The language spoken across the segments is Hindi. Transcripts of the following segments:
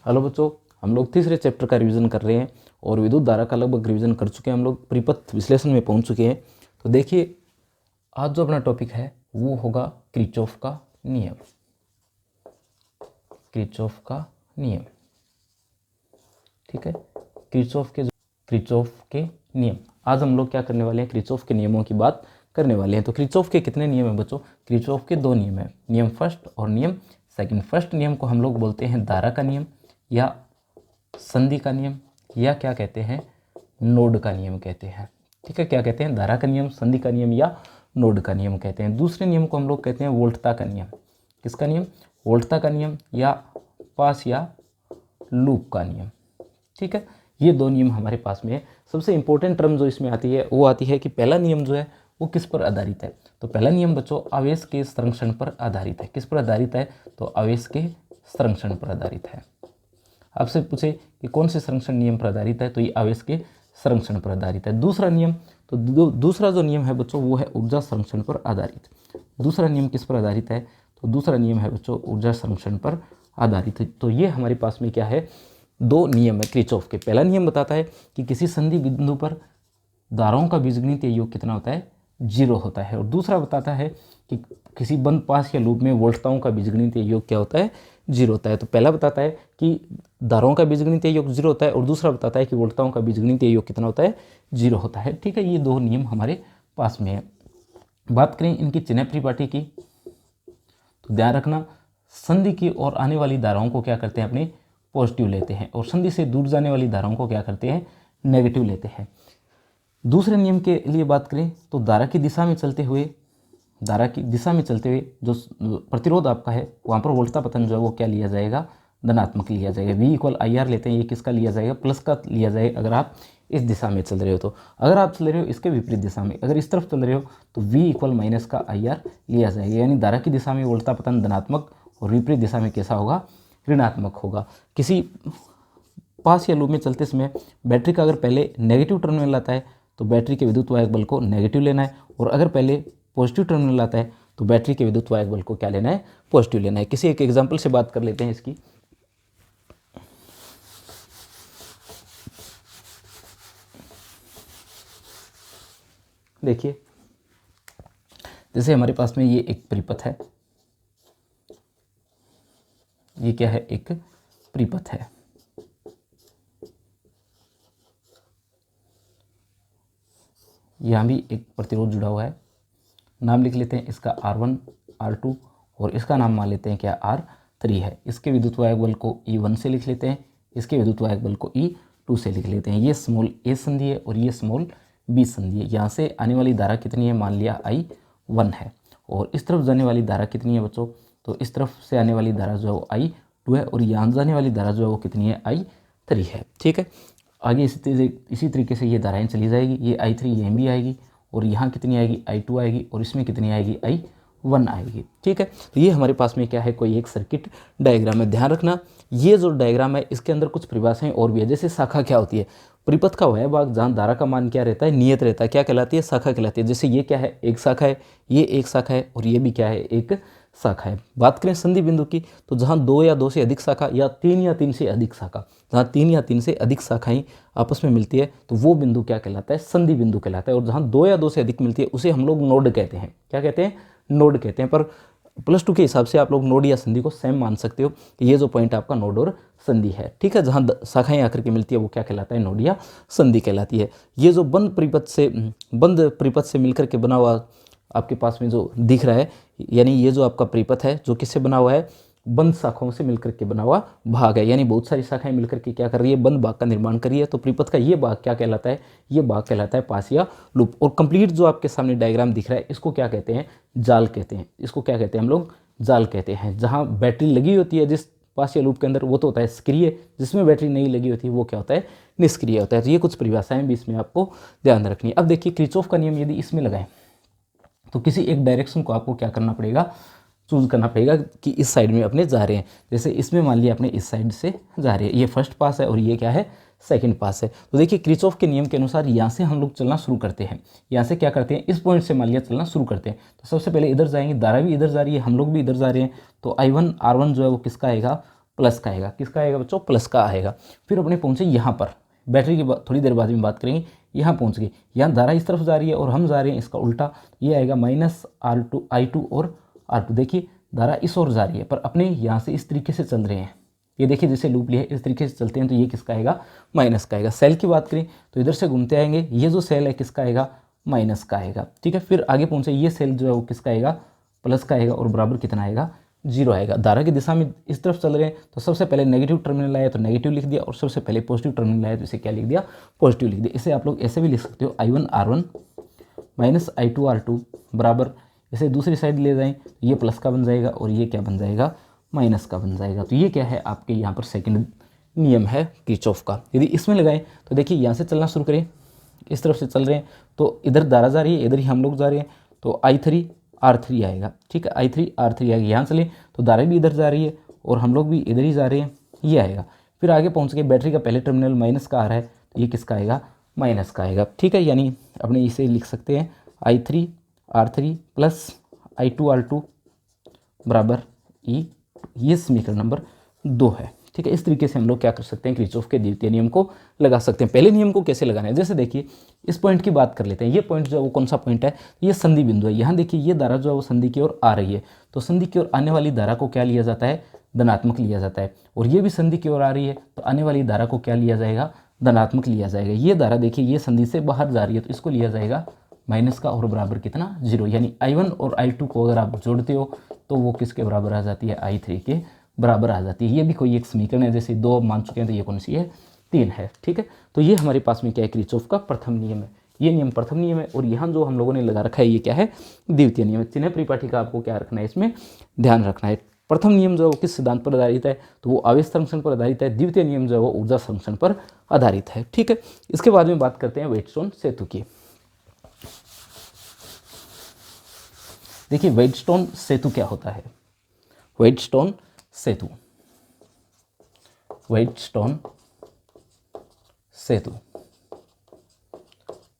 हेलो बच्चों, हम लोग तीसरे चैप्टर का रिवीजन कर रहे हैं और विद्युत धारा का लगभग रिवीजन कर चुके हैं। हम लोग परिपथ विश्लेषण में पहुंच चुके हैं। तो देखिए, आज जो अपना टॉपिक है वो होगा किरचॉफ का नियम। किरचॉफ का नियम, ठीक है। किरचॉफ के नियम, आज हम लोग क्या करने वाले हैं, किरचॉफ के नियमों की बात करने वाले हैं। तो किरचॉफ के कितने नियम हैं बच्चों? किरचॉफ के 2 नियम हैं, नियम फर्स्ट और नियम सेकंड। फर्स्ट नियम को हम लोग बोलते हैं धारा का नियम या संधि का नियम, या क्या कहते हैं, नोड का नियम कहते हैं, ठीक है। क्या कहते हैं? धारा का नियम, संधि का नियम या नोड का नियम कहते हैं। दूसरे नियम को हम लोग कहते हैं वोल्टता का नियम। किसका नियम? वोल्टता का नियम या पास या लूप का नियम, ठीक है। ये 2 नियम हमारे पास में है। सबसे इंपॉर्टेंट टर्म जो इसमें आती है वो आती है कि पहला नियम जो है वो किस पर आधारित है। तो पहला नियम बच्चों आवेश के संरक्षण पर आधारित है। किस पर आधारित है? तो आवेश के संरक्षण पर आधारित है। आपसे पूछे कि कौन से संरक्षण नियम पर आधारित है, तो ये आवेश के संरक्षण पर आधारित है। दूसरा नियम, तो दूसरा जो नियम है बच्चों वो है ऊर्जा संरक्षण पर आधारित। दूसरा नियम किस पर आधारित है? तो दूसरा नियम है बच्चों ऊर्जा संरक्षण पर आधारित है। तो ये हमारे पास में क्या है, 2 नियम है किरचॉफ के। पहला नियम बताता है कि किसी संधि बिंदु पर धाराओं का बीजगणितीय योग कितना होता है? 0 होता है। और दूसरा बताता है कि किसी बंद पास या लूप में वोल्टताओं का बीजगणितीय योग क्या होता है? 0 होता है। तो पहला बताता है कि धाराओं का बीजगणितीय योग 0 होता है और दूसरा बताता है कि वोल्टताओं का बीजगणितीय योग कितना होता है? 0 होता है, ठीक है। ये 2 नियम हमारे पास में है। बात करें इनकी चिन्ह परिपाटी की, तो ध्यान रखना, संधि की ओर आने वाली धाराओं को क्या करते हैं, अपने पॉजिटिव लेते हैं, और संधि से दूर जाने वाली धाराओं को क्या करते हैं, नेगेटिव लेते हैं। दूसरे नियम के लिए बात करें तो धारा की दिशा में चलते हुए जो प्रतिरोध आपका है वहाँ पर वोल्टता पतन जो है वो क्या लिया जाएगा, धनात्मक लिया जाएगा। V=IR लेते हैं, ये किसका लिया जाएगा, प्लस का लिया जाएगा अगर आप इस दिशा में चल रहे हो। तो अगर आप चल रहे हो इसके विपरीत दिशा में, अगर इस तरफ चल रहे हो तो V=-IR लिया जाएगा, यानी धारा की दिशा में वोल्टता पतन धनात्मक और विपरीत दिशा में कैसा होगा, ऋणात्मक होगा। किसी पास या लूप में चलते समय बैटरी का अगर पहले नेगेटिव टर्मिनल आता है तो बैटरी के विद्युत वाहक बल को नेगेटिव लेना है, और अगर पहले पॉजिटिव टर्मिनल आता है तो बैटरी के विद्युत वाहक बल को क्या लेना है, पॉजिटिव लेना है। किसी एक एग्जांपल से बात कर लेते हैं इसकी। देखिए, जैसे हमारे पास में ये एक परिपथ है, ये क्या है, एक परिपथ है। यहाँ भी एक प्रतिरोध जुड़ा हुआ है, नाम लिख लेते हैं इसका R1 R2 और इसका नाम मान लेते हैं क्या, R3 है। इसके विद्युत वाहक बल को E1 से लिख लेते हैं, इसके विद्युत वाहक बल को E2 से लिख लेते हैं। ये स्मॉल a संधि है और ये स्मॉल b संधि है। यहाँ से आने वाली धारा कितनी है, मान लिया I1 है, और इस तरफ जाने वाली धारा कितनी है बच्चों, तो इस तरफ से आने वाली धारा जो है वो I2 है, और यहाँ जाने वाली धारा जो है वो कितनी है, I3 है, ठीक है। आगे इसी तरीके से ये धाराएं चली जाएगी, ये I3 यहाँ भी आएगी, और यहाँ कितनी आएगी, I2 आएगी, और इसमें कितनी आएगी, I1 आएगी, ठीक है। तो ये हमारे पास में क्या है, कोई एक सर्किट डायग्राम है। ध्यान रखना, ये जो डायग्राम है इसके अंदर कुछ परिभाषाएं और भी है। जैसे शाखा क्या होती है, परिपथ का वह भाग जहाँ धारा का मान क्या रहता है, नियत रहता है, क्या कहलाती है, शाखा कहलाती है। जैसे ये क्या है, एक शाखा है, ये एक शाखा है, और ये भी क्या है, एक शाखा है। बात करें संधि बिंदु की, तो जहाँ 2 या 2 से अधिक शाखा या 3 या 3 से अधिक शाखा, जहाँ 3 या 3 से अधिक शाखाएं आपस में मिलती है तो वो बिंदु क्या कहलाता है, संधि बिंदु कहलाता है। और जहाँ 2 या 2 से अधिक मिलती है उसे हम लोग नोड कहते हैं। क्या कहते हैं, नोड कहते हैं। पर +2 के हिसाब से आप लोग नोड या संधि को सेम मान सकते हो कि ये जो पॉइंट आपका नोड और संधि है, ठीक है। जहाँ शाखाएं आकर के मिलती है वो क्या कहलाता है, नोड या संधि कहलाती है। ये जो बंद परिपथ से मिलकर के बना हुआ आपके पास में जो दिख रहा है, यानी ये जो आपका परिपथ है जो किससे बना हुआ है, बंद शाखाओं से मिलकर के बना हुआ भाग है। यानी बहुत सारी शाखाएं मिलकर के क्या कर रही है, बंद भाग का निर्माण कर रही है। तो परिपथ का ये भाग क्या कहलाता है, ये भाग कहलाता है पास या लूप। और कंप्लीट जो आपके सामने डायग्राम दिख रहा है इसको क्या कहते हैं, जाल कहते हैं। इसको क्या कहते हैं, हम लोग जाल कहते हैं। जहाँ बैटरी लगी होती है जिस पास या लूप के अंदर वो तो होता है सक्रिय, जिसमें बैटरी नहीं लगी होती है वो क्या होता है, निष्क्रिय होता है। तो ये कुछ परिभाषाएं भी इसमें आपको ध्यान रखनी है। अब देखिए, किरचॉफ का नियम यदि इसमें लगाएं तो किसी एक डायरेक्शन को आपको क्या करना पड़ेगा, चूज करना पड़ेगा कि इस साइड में अपने जा रहे हैं। जैसे इसमें मान लिया अपने इस साइड से जा रहे हैं, ये फर्स्ट पास है और ये क्या है, सेकंड पास है। तो देखिए, किरचॉफ के नियम के अनुसार यहाँ से हम लोग चलना शुरू करते हैं। यहाँ से क्या करते हैं, इस पॉइंट से मान लिया चलना शुरू करते हैं। तो सबसे पहले इधर जाएंगे, धारा भी इधर जा रही है, हम लोग भी इधर जा रहे हैं। तो I1 R1 जो है वो किसका आएगा, प्लस का आएगा। किसका आएगा बच्चों? प्लस का आएगा। फिर अपने पहुँचे यहाँ पर, बैटरी की थोड़ी देर बाद में बात करेंगे। यहाँ पहुँच गए, यहाँ धारा इस तरफ जा रही है और हम जा रहे हैं इसका उल्टा, ये आएगा -R2 और R2। देखिए धारा इस ओर जा रही है पर अपने यहाँ से इस तरीके से चल रहे हैं, ये देखिए जैसे लूप लिया है इस तरीके से चलते हैं तो ये किसका आएगा? माइनस का आएगा। सेल की बात करें तो इधर से घूमते आएंगे, ये जो सेल है किसका आएगा? माइनस का आएगा। ठीक है, फिर आगे पहुँचे, ये सेल जो है वो किसका आएगा? प्लस का आएगा और बराबर कितना आएगा? 0 आएगा। धारा की दिशा में इस तरफ चल रहे हैं तो सबसे पहले नेगेटिव टर्मिनल आया तो नेगेटिव लिख दिया और सबसे पहले पॉजिटिव टर्मिनल आया तो इसे क्या लिख दिया? पॉजिटिव लिख दिया। इसे आप लोग ऐसे भी लिख सकते हो, I1R1 -I2R2 बराबर, इसे दूसरी साइड ले जाएं तो ये प्लस का बन जाएगा और ये क्या बन जाएगा? माइनस का बन जाएगा। तो ये क्या है? आपके यहाँ पर सेकंड नियम है किरचॉफ का। यदि इसमें लगाएं तो देखिए यहाँ से चलना शुरू करें, इस तरफ से चल रहे हैं तो इधर धारा जा रही है, इधर ही हम लोग जा रहे हैं तो I3R3 आएगा। ठीक है, I3R3 आएगा। यहाँ चले तो धारा भी इधर जा रही है और हम लोग भी इधर ही जा रहे हैं, ये आएगा। फिर आगे पहुँच के बैटरी का पहले टर्मिनल माइनस का आ रहा है तो ये किसका आएगा? माइनस का आएगा। ठीक है, यानी अपने इसे लिख सकते हैं I3R3 प्लस I2R2 बराबर E। ये समीकरण नंबर 2 है। ठीक है, इस तरीके से हम लोग क्या कर सकते हैं? किरचॉफ के द्वितीय नियम को लगा सकते हैं। पहले नियम को कैसे लगाना है? जैसे देखिए इस पॉइंट की बात कर लेते हैं। ये पॉइंट जो है वो कौन सा पॉइंट है? ये संधि बिंदु है। यहाँ देखिए ये धारा जो है वो संधि की ओर आ रही है तो संधि की ओर आने वाली धारा को क्या लिया जाता है? धनात्मक लिया जाता है। और ये भी संधि की ओर आ रही है तो आने वाली धारा को क्या लिया जाएगा? धनात्मक लिया जाएगा। ये धारा देखिए ये संधि से बाहर जा रही है तो इसको लिया जाएगा माइनस का और बराबर कितना? 0। यानी I1 और I2 को अगर आप जोड़ते हो तो वो किसके बराबर आ जाती है? I3 के बराबर आ जाती है। ये भी कोई एक समीकरण है, जैसे 2 मान चुके हैं तो ये कौन सी है? 3 है। ठीक है, तो ये हमारे पास में क्या है? किरचॉफ का प्रथम नियम है। ये नियम प्रथम नियम है और यहाँ जो हम लोगों ने लगा रखा है ये क्या है? द्वितीय नियम है। चिन्ह परिपाटी का आपको क्या रखना है? इसमें ध्यान रखना है। प्रथम नियम जो है वो किस सिद्धांत पर आधारित है? तो वो आवेश संरक्षण पर आधारित है। द्वितीय नियम जो है वो ऊर्जा संरक्षण पर आधारित है। ठीक है, इसके बाद में बात करते हैं व्हाइटस्टोन सेतु की। देखिए व्हाइटस्टोन सेतु क्या होता है? व्हाइटस्टोन सेतु, व्हाइटस्टोन सेतु,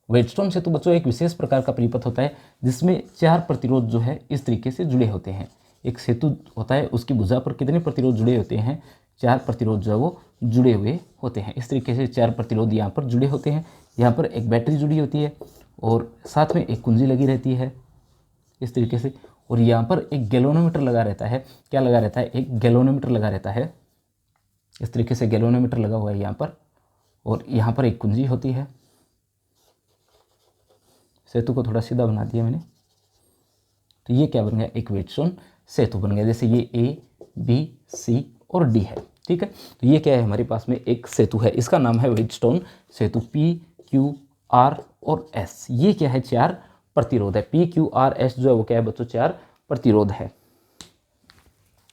व्हाइटस्टोन सेतु बच्चों एक विशेष प्रकार का परिपथ होता है जिसमें 4 प्रतिरोध जो है इस तरीके से जुड़े होते हैं। एक सेतु होता है, उसकी भुजा पर कितने प्रतिरोध जुड़े होते हैं? 4 प्रतिरोध जो है वो जुड़े हुए होते हैं। इस तरीके से 4 प्रतिरोध यहाँ पर जुड़े होते हैं। यहाँ पर एक बैटरी जुड़ी होती है और साथ में एक कुंजी लगी रहती है इस तरीके से, और यहाँ पर एक गैल्वेनोमीटर लगा रहता है। क्या लगा रहता है? एक गैल्वेनोमीटर लगा रहता है। इस तरीके से गैल्वेनोमीटर लगा हुआ है यहाँ पर, और यहाँ पर एक कुंजी होती है। सेतु को थोड़ा सीधा बना दिया मैंने, तो ये क्या बन गया? एक व्हाइटस्टोन सेतु बन गया। जैसे ये A, B, C और D है। ठीक है, तो ये क्या है? हमारे पास में एक सेतु है, इसका नाम है व्हाइटस्टोन सेतु। P, Q, R और S, ये क्या है? 4 प्रतिरोध है। P, Q, R, S जो है वो क्या है बच्चों? 4 प्रतिरोध है।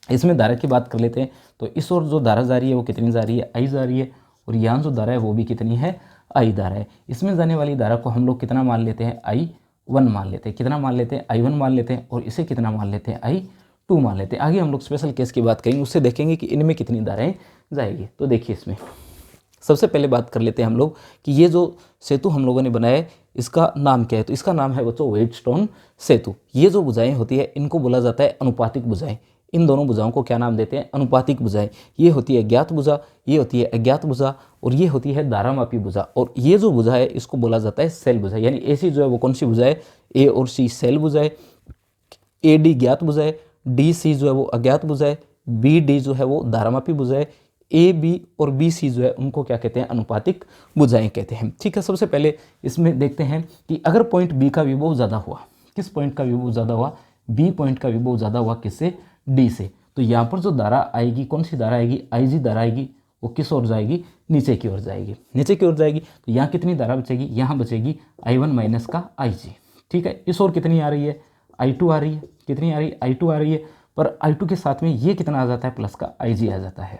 इसमें धारा की बात कर लेते हैं तो इस ओर जो धारा जा रही है वो कितनी जा रही है? I जा रही है, और यहाँ जो धारा है वो भी कितनी है? I धारा है। इसमें जाने वाली धारा को हम लोग कितना मान लेते हैं? I1 मान लेते हैं। कितना मान लेते हैं? I1 मान लेते हैं, और इसे कितना मान लेते हैं? I2 मान लेते हैं। आगे हम लोग स्पेशल केस की बात करेंगे, उससे देखेंगे कि इनमें कितनी धाराएं जाएगी। तो देखिए इसमें सबसे पहले बात कर लेते हैं हम लोग कि ये जो सेतु हम लोगों ने बनाया है इसका नाम क्या है? तो इसका नाम है बच्चों व्हाइटस्टोन सेतु। ये जो भुजाएं होती है इनको बोला जाता है अनुपातिक भुजाएं। इन दोनों भुजाओं को क्या नाम देते हैं? अनुपातिक भुजाएं। ये होती है ज्ञात भुजा, ये होती है अज्ञात भुजा, और ये होती है धारामापी भुजा। और ये जो भुजा है इसको बोला जाता है सेल भुजा। यानी AC जो है वो कौन सी भुजा है? A और C सेल भुजा है, AD ज्ञात भुजा है, DC जो है वो अज्ञात भुजा है, BD जो है वो धारामापी भुजा है, AB और BC जो है उनको क्या कहते हैं? अनुपातिक भुजाएं कहते हैं। ठीक है, सबसे पहले इसमें देखते हैं कि अगर पॉइंट B का विभव ज़्यादा हुआ, किस पॉइंट का विभव ज़्यादा हुआ? B पॉइंट का विभव ज़्यादा हुआ किससे? D से। तो यहाँ पर जो धारा आएगी, कौन सी धारा आएगी? IG धारा आएगी। वो किस ओर जाएगी? नीचे की ओर जाएगी। नीचे की ओर जाएगी तो यहाँ कितनी धारा बचेगी? यहाँ बचेगी I1 माइनस का IG। ठीक है, इस ओर कितनी आ रही है? I2 आ रही है। कितनी आ रही है? I2 आ रही है, पर I2 के साथ में ये कितना आ जाता है? प्लस का IG आ जाता है।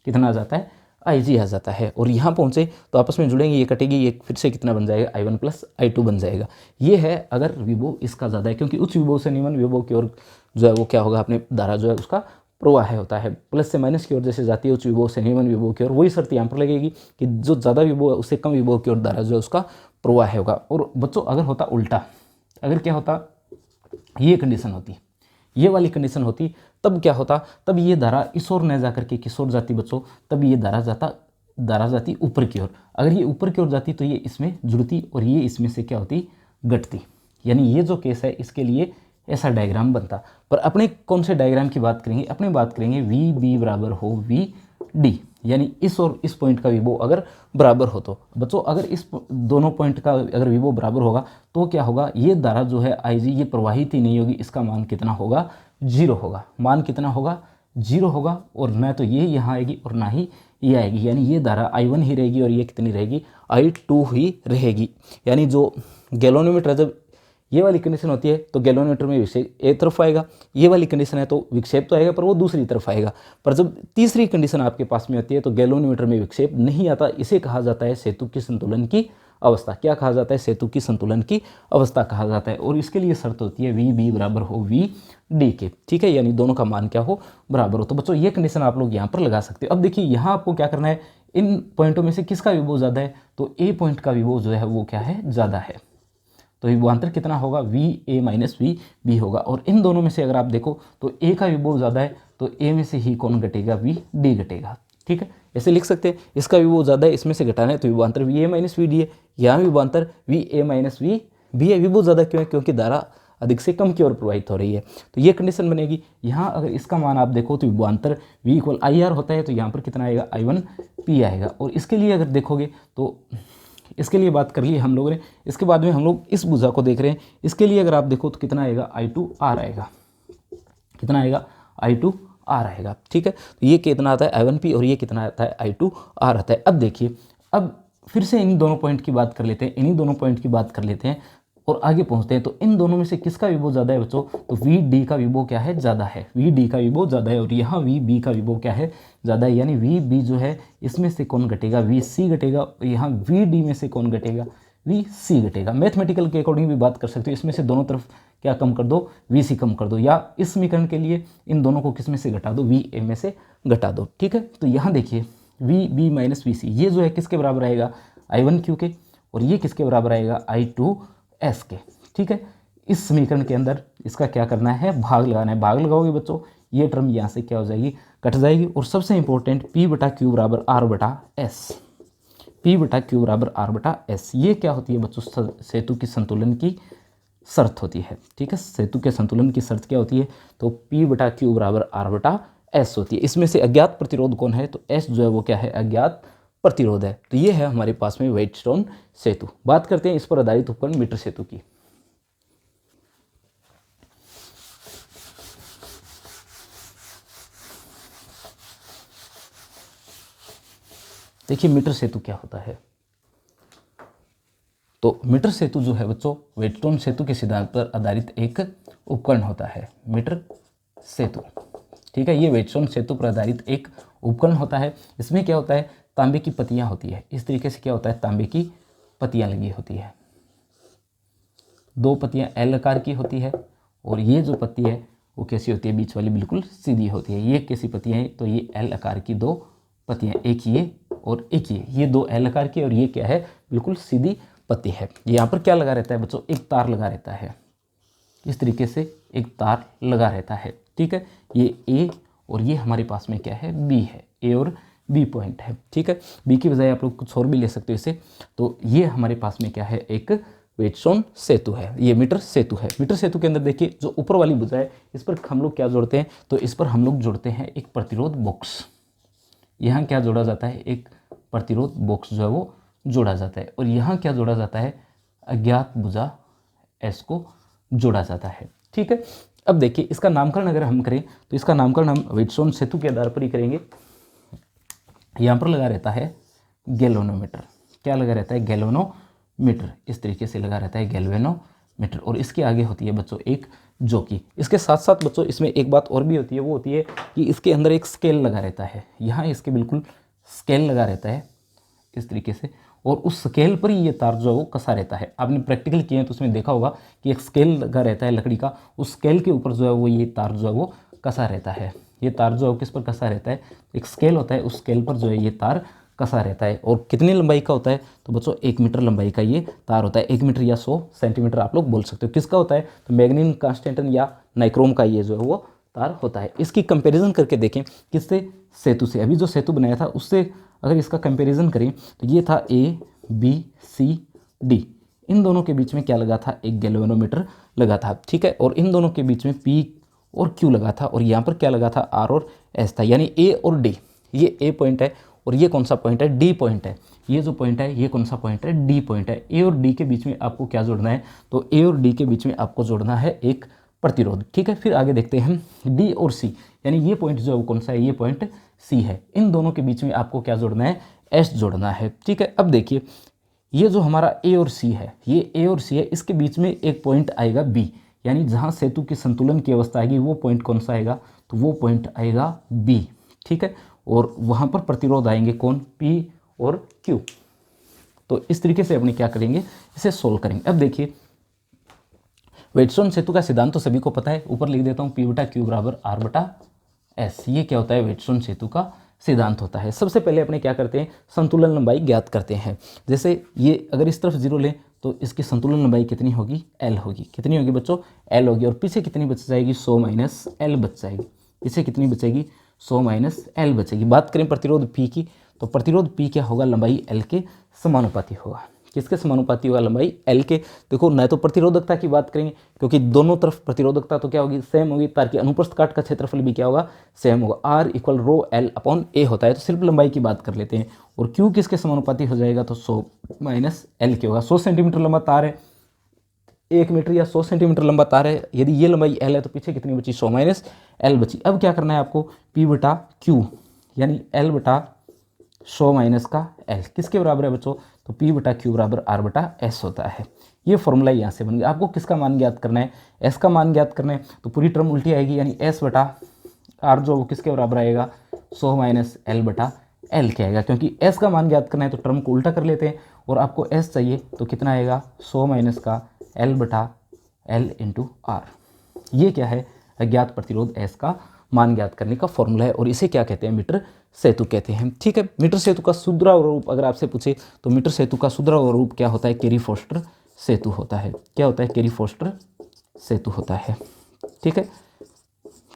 कितना आ जाता है? IG आ जाता है। और यहाँ पहुँचे तो आपस में जुड़ेंगे, ये कटेगी, ये फिर से कितना बन जाएगा? I1 प्लस I2 बन जाएगा। ये है अगर विभव इसका ज़्यादा है, क्योंकि उच्च विभव से निम्न विभव की ओर जो है वो क्या होगा? अपने धारा जो है उसका प्रवाह होता है। प्लस से माइनस की ओर जैसे जाती है उच्च विभव से निम्न विभव की ओर, वही शर्त यहाँ पर लगेगी कि जो ज़्यादा विभव है उससे कम विभव की ओर धारा जो है उसका प्रवाह होगा। और बच्चों अगर होता उल्टा, अगर क्या होता? ये कंडीशन होती, ये वाली कंडीशन होती, तब क्या होता, तब ये धारा इस ओर न जाकर के किस ओर जाती बच्चों, तब ये धारा जाती ऊपर की ओर। अगर ये ऊपर की ओर जाती तो ये इसमें जुड़ती और ये इसमें से क्या होती, घटती। यानी ये जो केस है इसके लिए ऐसा डायग्राम बनता। पर अपने कौन से डायग्राम की बात करेंगे, अपने बात करेंगे वी बी बराबर हो वी डी, यानी इस और इस पॉइंट का विभव अगर बराबर हो तो बच्चों, अगर इस दोनों पॉइंट का अगर विभव बराबर होगा तो क्या होगा, ये धारा जो है आई जी ये प्रवाहित ही नहीं होगी, इसका मान कितना होगा, 0 होगा। मान कितना होगा, 0 होगा। और न तो ये यहाँ आएगी और ना ही ये आएगी, यानी ये धारा I1 ही रहेगी और ये कितनी रहेगी, I2 ही रहेगी। यानी जो गैल्वेनोमीटर जब ये वाली कंडीशन होती है तो गैल्वेनोमीटर में विक्षेप एक तरफ आएगा, ये वाली कंडीशन है तो विक्षेप तो आएगा पर वो दूसरी तरफ आएगा। पर जब तीसरी कंडीशन आपके पास में होती है तो गैल्वेनोमीटर में विक्षेप नहीं आता, इसे कहा जाता है सेतु की संतुलन की अवस्था। क्या कहा जाता है, सेतु की संतुलन की अवस्था कहा जाता है। और इसके लिए शर्त होती है वी बी बराबर हो वी डी के, ठीक है, यानी दोनों का मान क्या हो, बराबर हो। तो बच्चों ये कंडीशन आप लोग यहाँ पर लगा सकते हो। अब देखिए यहाँ आपको क्या करना है, इन पॉइंटों में से किसका विभव ज़्यादा है, तो ए पॉइंट का विभव जो है वो क्या है, ज़्यादा है। तो विभवांतर कितना होगा, v a minus v b होगा। और इन दोनों में से अगर आप देखो तो ए का विभव ज़्यादा है तो ए में से ही कौन घटेगा, वी डी घटेगा, ठीक है। ऐसे लिख सकते हैं, इसका विभव ज़्यादा है इसमें से घटाना है तो विभवांतर v a minus v d है, यहाँ विभवांतर v a minus v b है। विभव ज़्यादा क्यों है, क्योंकि धारा अधिक से कम की ओर प्रवाहित हो रही है। तो ये कंडीशन बनेगी। यहाँ अगर इसका मान आप देखो तो विभवांतर v इक्वल आई आर होता है तो यहाँ पर कितना आएगा, I1 P आएगा। और इसके लिए अगर देखोगे तो इसके लिए बात कर ली हम लोगों ने, इसके बाद में हम लोग इस भुजा को देख रहे हैं। इसके लिए अगर आप देखो तो कितना आएगा, I2 R आएगा, कितना आएगा, I2 R आएगा, ठीक है। तो ये कितना आता है, I1 P, और ये कितना आता है, I2 R आता है। अब देखिए, अब फिर से इन दोनों पॉइंट की बात कर लेते हैं, इन्हीं दोनों पॉइंट की बात कर लेते हैं और आगे पहुंचते हैं। तो इन दोनों में से किसका विभव ज़्यादा है बच्चों, तो वी डी का विभव क्या है, ज़्यादा है, वी डी का विभव ज़्यादा है। और यहाँ वी बी का विभव क्या है, ज़्यादा है। यानी वी बी जो है इसमें से कौन घटेगा, वी सी घटेगा। और यहाँ वी डी में से कौन घटेगा, वी सी घटेगा। मैथमेटिकल के अकॉर्डिंग भी बात कर सकते हो, इसमें से दोनों तरफ क्या कम कर दो, वी सी कम कर दो, या इस समीकरण के लिए इन दोनों को किस में से घटा दो, वी ए में से घटा दो, ठीक है। तो यहाँ देखिए वी बी माइनस वी सी, ये जो है किसके बराबर आएगा, I1 Q के, और ये किसके बराबर आएगा, I2 S के, ठीक है। इस समीकरण के अंदर इसका क्या करना है, भाग लगाना है। भाग लगाओगे बच्चों, ये टर्म यहाँ से क्या हो जाएगी, कट जाएगी। और सबसे इंपॉर्टेंट P बटा Q बराबर R बटा S, P बटा Q बराबर R बटा S, ये क्या होती है बच्चों, सेतु की संतुलन की शर्त होती है, ठीक है। सेतु के संतुलन की शर्त क्या होती है, तो P बटा Q बराबर R बटा S होती है। इसमें से अज्ञात प्रतिरोध कौन है, तो S जो है वो क्या है, अज्ञात प्रतिरोध है। तो ये है हमारे पास में व्हाइटस्टोन सेतु। बात करते हैं इस पर आधारित उपकरण मीटर सेतु की। देखिए मीटर सेतु क्या होता है, तो मीटर सेतु जो है बच्चों व्हाइटस्टोन सेतु के सिद्धांत पर आधारित एक उपकरण होता है, मीटर सेतु, ठीक है। ये व्हाइटस्टोन सेतु पर आधारित एक उपकरण होता है। इसमें क्या होता है, तांबे की पत्तियां होती है, इस तरीके से क्या होता है, तांबे की पत्तियां लगी होती है। 2 पत्तियां L आकार की होती है और ये जो पत्ती है वो कैसी होती है, बीच वाली बिल्कुल सीधी होती है। ये कैसी पत्तियां हैं, तो ये L आकार की 2 पत्तियां, एक ये और एक ये 2 L आकार की, और ये क्या है, बिल्कुल सीधी पत्ती है। यहाँ पर क्या लगा रहता है बच्चों, एक तार लगा रहता है, इस तरीके से एक तार लगा रहता है, ठीक है। ये A और ये हमारे पास में क्या है, B है, A और B पॉइंट है, ठीक है। B की बजाय आप लोग कुछ और भी ले सकते हो इसे। तो ये हमारे पास में क्या है, एक व्हाइटस्टोन सेतु है, ये मीटर सेतु है। मीटर सेतु के अंदर देखिए जो ऊपर वाली भुजा है इस पर हम लोग क्या जोड़ते हैं, तो इस पर हम लोग जोड़ते हैं एक प्रतिरोध बॉक्स। यहाँ क्या जोड़ा जाता है, एक प्रतिरोध बॉक्स जो है वो जोड़ा जाता है। और यहाँ क्या जोड़ा जाता है, अज्ञात भुजा S को जोड़ा जाता है, ठीक है। अब देखिए इसका नामकरण अगर हम करें तो इसका नामकरण हम व्हाइटस्टोन सेतु के आधार पर ही करेंगे। यहाँ पर लगा रहता है गैल्वेनोमीटर, क्या लगा रहता है, गैल्वेनोमीटर, इस तरीके से लगा रहता है गैल्वेनोमीटर। और इसके आगे होती है बच्चों एक जोकी। इसके साथ साथ बच्चों इसमें एक बात और भी होती है, वो होती है कि इसके अंदर एक स्केल लगा रहता है। यहाँ इसके बिल्कुल स्केल लगा रहता है इस तरीके से, और उस स्केल पर ही ये तार जो है वो कसा रहता है। आपने प्रैक्टिकल किए हैं तो उसमें देखा होगा कि एक स्केल लगा रहता है लकड़ी का, उस स्केल के ऊपर जो है वो ये तार जो है वो कसा रहता है। ये तार जो है किस पर कसा रहता है, एक स्केल होता है, उस स्केल पर जो है ये तार कसा रहता है। और कितनी लंबाई का होता है, तो बच्चों 1 मीटर लंबाई का ये तार होता है। 1 मीटर या 100 सेंटीमीटर आप लोग बोल सकते हो। किसका होता है, तो मैग्नीन कांस्टेंटन या नाइक्रोम का ये जो है वो तार होता है। इसकी कंपैरिजन करके देखें किससे, सेतु से। अभी जो सेतु बनाया था उससे अगर इसका कंपैरिजन करें तो ये था ABCD, इन दोनों के बीच में क्या लगा था, एक गैल्वेनोमीटर लगा था, ठीक है। और इन दोनों के बीच में P और Q लगा था, और यहाँ पर क्या लगा था, R और S था, यानी A और D, ये A पॉइंट है और ये कौन सा पॉइंट है, D पॉइंट है। ये जो पॉइंट है ये कौन सा पॉइंट है, D पॉइंट है। A और D के बीच में आपको क्या जोड़ना है, तो A और D के बीच में आपको जोड़ना है एक प्रतिरोध, ठीक है। फिर आगे देखते हैं D और C, यानी ये पॉइंट जो है वो कौन सा है, ये पॉइंट C है। इन दोनों के बीच में आपको क्या जोड़ना है, S जोड़ना है, ठीक है। अब देखिए ये जो हमारा A और C है, ये A और C है, इसके बीच में एक पॉइंट आएगा B, यानी जहाँ सेतु की संतुलन की अवस्था आएगी वो पॉइंट कौन सा आएगा, तो वो पॉइंट आएगा B, ठीक है। और वहाँ पर प्रतिरोध आएंगे कौन, P और Q। तो इस तरीके से अपने क्या करेंगे, इसे सोल्व करेंगे। अब देखिए वेटस्टोन सेतु का सिद्धांत तो सभी को पता है, ऊपर लिख देता हूँ P/Q बराबर R/S। ये क्या होता है, वेटस्टोन सेतु का सिद्धांत होता है। सबसे पहले अपने क्या करते हैं, संतुलन लंबाई ज्ञात करते हैं। जैसे ये अगर इस तरफ 0 लें तो इसकी संतुलन लंबाई कितनी होगी, L होगी। कितनी होगी बच्चों, L होगी। और पीछे कितनी बच जाएगी, 100 माइनस L बच जाएगी। पीछे कितनी बचेगी, 100 माइनस L बचेगी। बात करें प्रतिरोध P की, तो प्रतिरोध P क्या होगा, लंबाई L के समानुपाती होगा। किसके समानुपाती होगा, लंबाई L के। देखो न तो प्रतिरोधकता की बात करेंगे क्योंकि दोनों तरफ प्रतिरोधकता तो क्या होगी, सेम होगी। तार की अनुप्रस्थ काट का क्षेत्रफल भी क्या होगा, सेम होगा। R = ρL/A होता है। तो सिर्फ लंबाई की बात कर लेते हैं। और Q किसके समानुपाती हो जाएगा, तो 100 माइनस L के होगा। 100 सेंटीमीटर लंबा तार है, 1 मीटर या 100 सेंटीमीटर लंबा तार है। यदि ये लंबाई L है तो पीछे कितनी बची, 100 माइनस L बची। अब क्या करना है आपको, P/Q यानी L/100 माइनस का L किसके बराबर है बच्चों, तो P/Q बराबर R/S होता है। ये फॉर्मूला यहाँ से बन गया। आपको किसका मान ज्ञात करना है, S का मान ज्ञात करना है। तो पूरी टर्म उल्टी आएगी, यानी S/R जो वो किसके बराबर आएगा, 100 माइनस L/L के आएगा। क्योंकि S का मान ज्ञात करना है तो टर्म को उल्टा कर लेते हैं, और आपको S चाहिए तो कितना आएगा, 100 माइनस का L/L × R। ये क्या है, अज्ञात प्रतिरोध S का मान ज्ञात करने का फॉर्मूला है, और इसे क्या कहते हैं, मीटर सेतु कहते हैं, ठीक है। मीटर सेतु का सुधरा रूप अगर आपसे पूछे तो मीटर सेतु का सुधरा रूप क्या होता है, कैरी-फोस्टर सेतु होता है। क्या होता है, कैरी-फोस्टर सेतु होता है, ठीक है।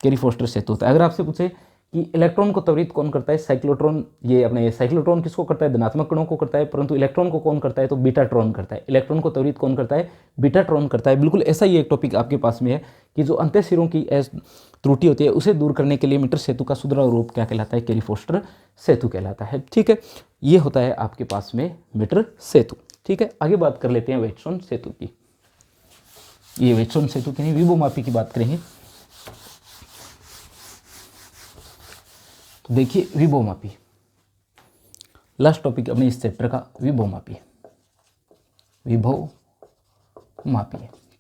कैरी-फोस्टर सेतु होता है। अगर आपसे पूछे कि इलेक्ट्रॉन को त्वरित कौन करता है, साइक्लोट्रॉन। ये अपने साइक्लोट्रॉन किसको करता है, धनात्मक कणों को करता है, परंतु इलेक्ट्रॉन को कौन करता है, तो बीटाट्रॉन करता है। इलेक्ट्रॉन को त्वरित कौन करता है, बीटाट्रॉन करता है। बिल्कुल ऐसा ही एक टॉपिक आपके पास में है कि जो अंतःशिरों की त्रुटि होती है उसे दूर करने के लिए मीटर सेतु का सुधरा रूप क्या कहलाता है, कैरी-फोस्टर सेतु कहलाता है, ठीक है। ये होता है आपके पास में मीटर सेतु, ठीक है। आगे बात कर लेते हैं वेटस्टोन सेतु की। ये वेटस्टोन सेतु की नहीं, विभवमापी की बात करेंगे। तो देखिए विभवमापी, लास्ट टॉपिक अपने इस चैप्टर का विभवमापी, विभवमापी,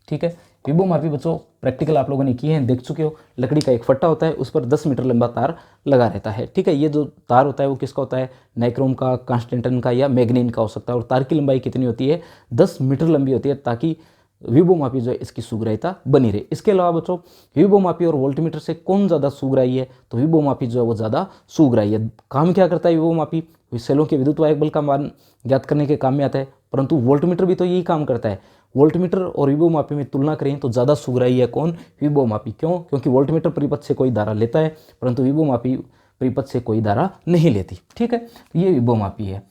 ठीक है। विभवमापी बच्चों प्रैक्टिकल आप लोगों ने किए हैं, देख चुके हो। लकड़ी का एक फट्टा होता है, उस पर 10 मीटर लंबा तार लगा रहता है, ठीक है। ये जो तार होता है वो किसका होता है, नाइक्रोम का, कांस्टेंटन का या मैग्नीन का हो सकता है। और तार की लंबाई कितनी होती है, 10 मीटर लंबी होती है, ताकि विभवमापी जो है इसकी सुग्राह्यता बनी रहे। इसके अलावा बच्चों विभवमापी और वोल्टमीटर से कौन ज़्यादा सुग्राही है, तो विभवमापी जो है वो ज़्यादा सुग्राही है। काम क्या करता है विभवमापी, सेलों के विद्युत वाहक बल का मान ज्ञात करने के काम में आता है, परंतु वोल्टमीटर भी तो यही काम करता है। वोल्टमीटर और विभवमापी में तुलना करें तो ज़्यादा सुग्राही है कौन, विभवमापी। क्यों, क्योंकि वोल्टमीटर परिपथ से कोई धारा लेता है, परंतु विभवमापी परिपथ से कोई धारा नहीं लेती, ठीक है। तो ये विभवमापी है।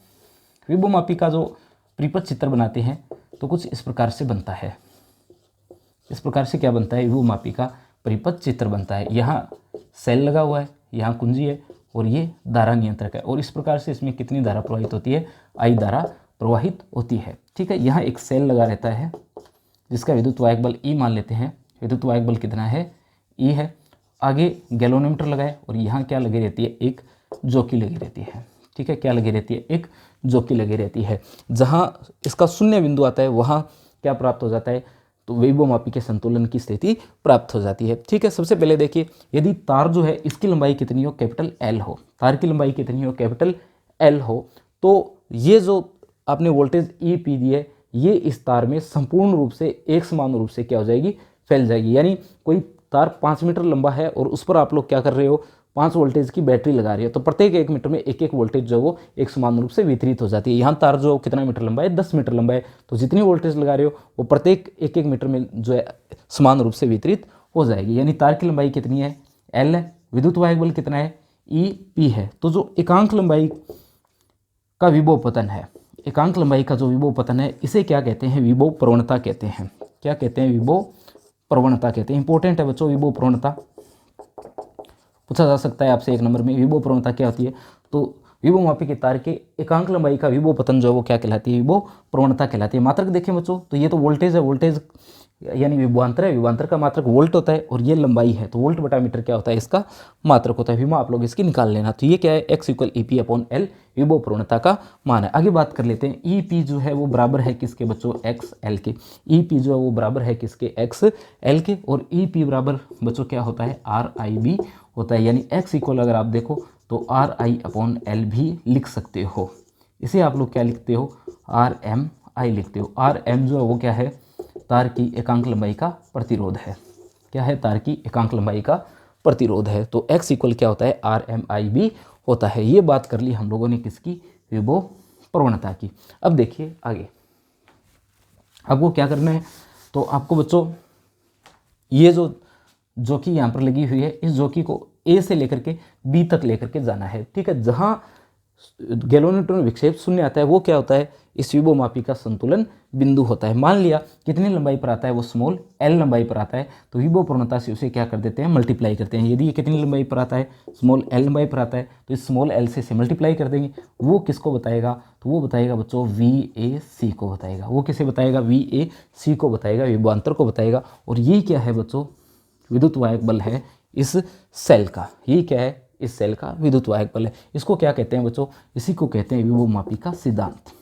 विभवमापी का जो परिपथ चित्र बनाते हैं तो कुछ इस प्रकार से बनता है। इस प्रकार से क्या बनता है, विभवमापी का परिपथ चित्र बनता है। यहाँ सेल लगा हुआ है, यहाँ कुंजी है, और ये धारा नियंत्रक है। और इस प्रकार से इसमें कितनी धारा प्रवाहित होती है, I धारा प्रवाहित होती है, ठीक है। यहाँ एक सेल लगा रहता है जिसका विद्युत वाहक बल E मान लेते हैं। विद्युत वाहक बल कितना है, E है। आगे गैल्वेनोमीटर लगा है, और यहाँ क्या लगी रहती है, एक जोकी लगी रहती है, ठीक है। क्या लगी रहती है, एक जोकी लगी रहती है। जहाँ इसका शून्य बिंदु आता है वहाँ क्या प्राप्त हो जाता है, तो विभवमापी के संतुलन की स्थिति प्राप्त हो जाती है, ठीक है। सबसे पहले देखिए, यदि तार जो है इसकी लंबाई कितनी हो, कैपिटल L हो, तार की लंबाई कितनी हो, कैपिटल L हो, तो ये जो आपने वोल्टेज E पी दी है, ये इस तार में संपूर्ण रूप से एक समान रूप से क्या हो जाएगी, फैल जाएगी। यानी कोई तार 5 मीटर लंबा है और उस पर आप लोग क्या कर रहे हो, 5 वोल्टेज की बैटरी लगा रही है, तो प्रत्येक 1 मीटर में एक एक वोल्टेज जो वो एक समान रूप से वितरित हो जाती है। यहाँ तार जो कितना मीटर लंबा है, 10 मीटर लंबा है, तो जितनी वोल्टेज लगा रहे हो वो प्रत्येक 1-1 मीटर में जो है समान रूप से वितरित हो जाएगी। यानी तार की लंबाई कितनी है, L है, विद्युत वाहक बल कितना है, EP है। तो जो एकांक लंबाई का विभव पतन है, एकांक लंबाई का जो विभव पतन है, इसे क्या कहते हैं, विभव प्रवणता कहते हैं। क्या कहते हैं, विभव प्रवणता कहते हैं। इंपॉर्टेंट है बच्चों, विभव प्रवणता पूछा जा सकता है आपसे 1 नंबर में। विभव प्रवणता क्या होती है, तो विभव मापी के तार के एकांक लंबाई का विभव पतन जो है वो क्या कहलाती है, विभव प्रवणता कहलाती है। मात्रक देखें बच्चों, तो ये तो वोल्टेज है, वोल्टेज यानी विभवांतर है, विभवांतर का मात्रक वोल्ट होता है, और ये लंबाई है तो वोल्ट बटा मीटर क्या होता है, इसका मात्रक होता है। विभव आप लोग इसकी निकाल लेना। तो ये क्या है, x = EP/L विभव प्रवणता का मान है। आगे बात कर लेते हैं, EP जो है वो बराबर है किसके बच्चों, XL के। EP जो है वो बराबर है किसके, XL के। और EP बराबर बच्चों क्या होता है, RIB होता है। यानी x = अगर आप देखो तो RI/L भी लिख सकते हो। इसे आप लोग क्या लिखते हो, RMI लिखते हो। RM जो है वो क्या है, तार की एकांक लंबाई का प्रतिरोध है। क्या है, तार की एकांक लंबाई का प्रतिरोध है। तो x = क्या होता है, RMI भी होता है। ये बात कर ली हम लोगों ने किसकी, विभव प्रवणता की। अब देखिए आगे आपको क्या करना है, तो आपको बच्चों ये जो जोकी यहाँ पर लगी हुई है, इस जोकी को A से लेकर के B तक लेकर के जाना है। ठीक है, जहाँ गैल्वेनोमीटर में विक्षेप शून्य आता है वो क्या होता है, इस विभव मापी का संतुलन बिंदु होता है। मान लिया कितनी लंबाई पर आता है, वो स्मॉल L लंबाई पर आता है, तो विभव प्रवणता से उसे क्या कर देते हैं, मल्टीप्लाई करते हैं। यदि ये कितनी लंबाई पर आता है, स्मॉल L लंबाई पर आता है, तो इस स्मॉल L से मल्टीप्लाई कर देंगे। वो किसको बताएगा, तो वो बताएगा बच्चों VAC को बताएगा। वो किसे बताएगा, VAC को बताएगा, विभवांतर को बताएगा। और ये क्या है बच्चों, विद्युत वाहक बल है इस सेल का। ये क्या है, इस सेल का विद्युत वाहक बल है। इसको क्या कहते हैं बच्चों, इसी को कहते हैं विभव मापी का सिद्धांत।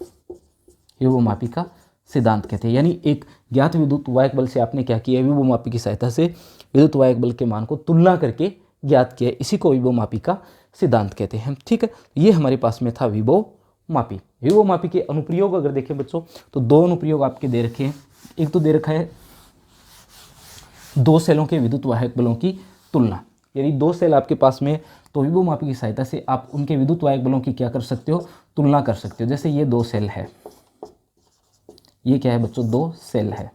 विभव मापी का सिद्धांत कहते हैं। यानी एक ज्ञात विद्युत वाहक बल से आपने क्या किया, विभव मापी की सहायता से विद्युत वाहक बल के मान को तुलना करके ज्ञात किया, इसी को विभव मापी का सिद्धांत कहते हैं। ठीक है, ये हमारे पास में था विभव मापी। विभव मापी के अनुप्रयोग अगर देखें बच्चों, तो 2 अनुप्रयोग आपके दे रखे हैं। एक तो दे रखा है 2 सेलों के विद्युत वाहक बलों की तुलना। यदि 2 सेल आपके पास में, तो विभव मापी की सहायता से आप उनके विद्युत वाहक बलों की क्या कर सकते हो, तुलना कर सकते हो। जैसे ये 2 सेल है, ये क्या है बच्चों, 2 सेल है,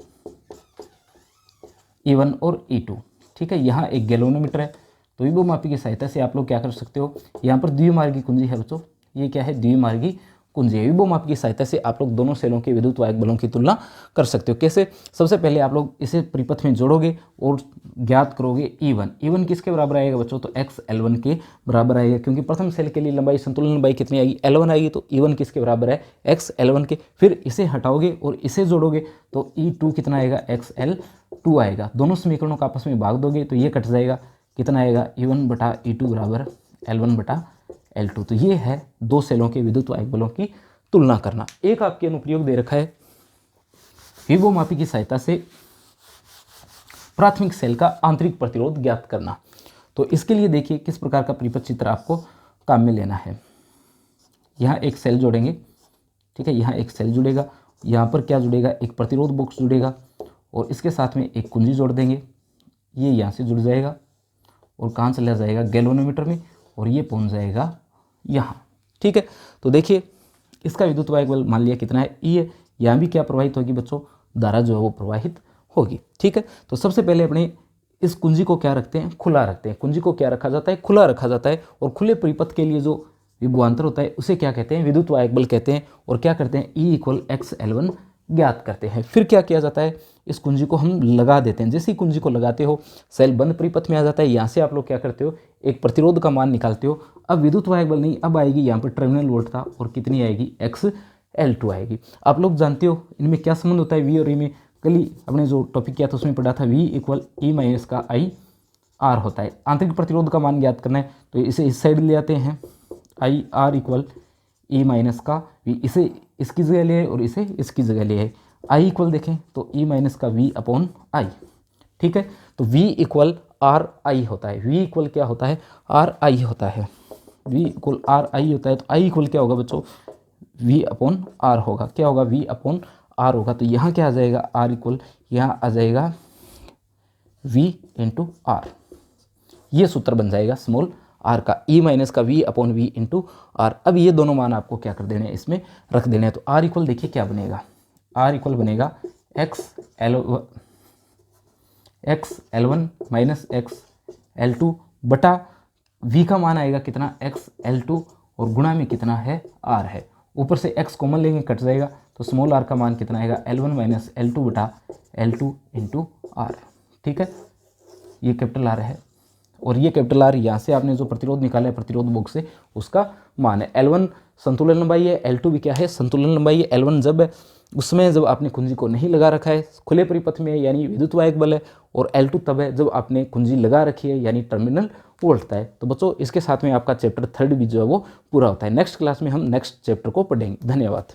E1 और E2। ठीक है, यहाँ एक गैल्वेनोमीटर है, तो विभव मापी की सहायता से आप लोग क्या कर सकते हो, यहाँ पर द्विमार्गी कुंजी है बच्चों, ये क्या है, द्विमार्गी कुंजी है। विभव मापी की सहायता से आप लोग दोनों सेलों के विद्युत वाहक बलों की तुलना कर सकते हो। कैसे, सबसे पहले आप लोग इसे परिपथ में जोड़ोगे और ज्ञात करोगे E1। E1 किसके बराबर आएगा बच्चों, तो XL1 के बराबर आएगा, क्योंकि प्रथम सेल के लिए लंबाई, संतुलन लंबाई कितनी आएगी, L1 आएगी। तो E1 किसके बराबर है, XL1 के। फिर इसे हटाओगे और इसे जोड़ोगे तो E2 कितना आएगा, XL2 आएगा। दोनों समीकरणों का आपस में भाग दोगे तो ये कट जाएगा, कितना आएगा, E1/E2 बराबर L1/L2। तो ये है 2 सेलों के विद्युत वाहक बलों की तुलना करना। एक आपके अनुप्रयोग दे रखा है, विभव मापी की सहायता से प्राथमिक सेल का आंतरिक प्रतिरोध ज्ञात करना। तो इसके लिए देखिए किस प्रकार का परिपथ चित्र आपको काम में लेना है। यहाँ एक सेल जोड़ेंगे, ठीक है, यहाँ एक सेल जुड़ेगा, यहाँ पर क्या जुड़ेगा, एक प्रतिरोध बॉक्स जुड़ेगा, और इसके साथ में एक कुंजी जोड़ देंगे। ये यहाँ से जुड़ जाएगा और कहाँ चला जाएगा, गैल्वेनोमीटर में, और ये पहुँच जाएगा यहाँ। ठीक है, तो देखिए इसका विद्युत वाहक बल मान लिया कितना है, E है। यहाँ भी क्या प्रवाहित होगी बच्चों, धारा जो है वो प्रवाहित होगी। ठीक है, तो सबसे पहले अपने इस कुंजी को क्या रखते हैं, खुला रखते हैं। कुंजी को क्या रखा जाता है, खुला रखा जाता है। और खुले परिपथ के लिए जो विभवांतर होता है उसे क्या कहते हैं, विद्युत वाहक बल कहते हैं। और क्या करते हैं, E = XL1 ज्ञात करते हैं। फिर क्या किया जाता है, इस कुंजी को हम लगा देते हैं। जैसे ही कुंजी को लगाते हो, सेल बंद परिपथ में आ जाता है। यहाँ से आप लोग क्या करते हो, एक प्रतिरोध का मान निकालते हो। अब विद्युत वाहक बल नहीं, अब आएगी यहाँ पर टर्मिनल वोल्ट था, और कितनी आएगी, XL2 आएगी। आप लोग जानते हो इनमें क्या संबंध होता है, V और E में। कल ही अपने जो टॉपिक किया था उसमें पढ़ा था, V = E - IR होता है। आंतरिक प्रतिरोध का मान ज्ञात करना है, तो इसे इस साइड ले आते हैं, IR = E - V। इसे इसकी जगह ले और इसे इसकी जगह ले आए। I = देखें तो E - V/I। ठीक है, तो V = RI होता है। V = क्या होता है, RI होता है। V = RI होता है। तो I = क्या होगा बच्चों, V/R होगा। क्या होगा, V/R होगा। तो यहाँ क्या आ जाएगा, R यहाँ आ जाएगा V/R। ये सूत्र बन जाएगा स्मॉल r का, E - का V/V/R। अब ये दोनों मान आपको क्या कर देने हैं, इसमें रख देने हैं। तो R देखिए क्या बनेगा, R बनेगा XL1 - XL2 बटा V का मान आएगा कितना x L2 और गुणा में कितना है R है। ऊपर से x कॉमन लेंगे कट जाएगा तो स्मॉल r का मान कितना आएगा L1 माइनस L2 बटा L2 इंटू R। ठीक है, ये कैपिटल R है और ये कैपिटल R यहाँ से आपने जो प्रतिरोध निकाला है प्रतिरोध बॉक्स से उसका मान है। L1 संतुलन लंबाई है, L2 भी क्या है संतुलन लंबाई है। L1 जब है उसमें जब आपने कुंजी को नहीं लगा रखा है, खुले परिपथ में है यानी विद्युत वाहक बल है, और L2 तब है जब आपने कुंजी लगा रखी है यानी टर्मिनल वोल्ट है। तो बच्चों इसके साथ में आपका चैप्टर 3 भी जो है वो पूरा होता है। नेक्स्ट क्लास में हम नेक्स्ट चैप्टर को पढ़ेंगे। धन्यवाद।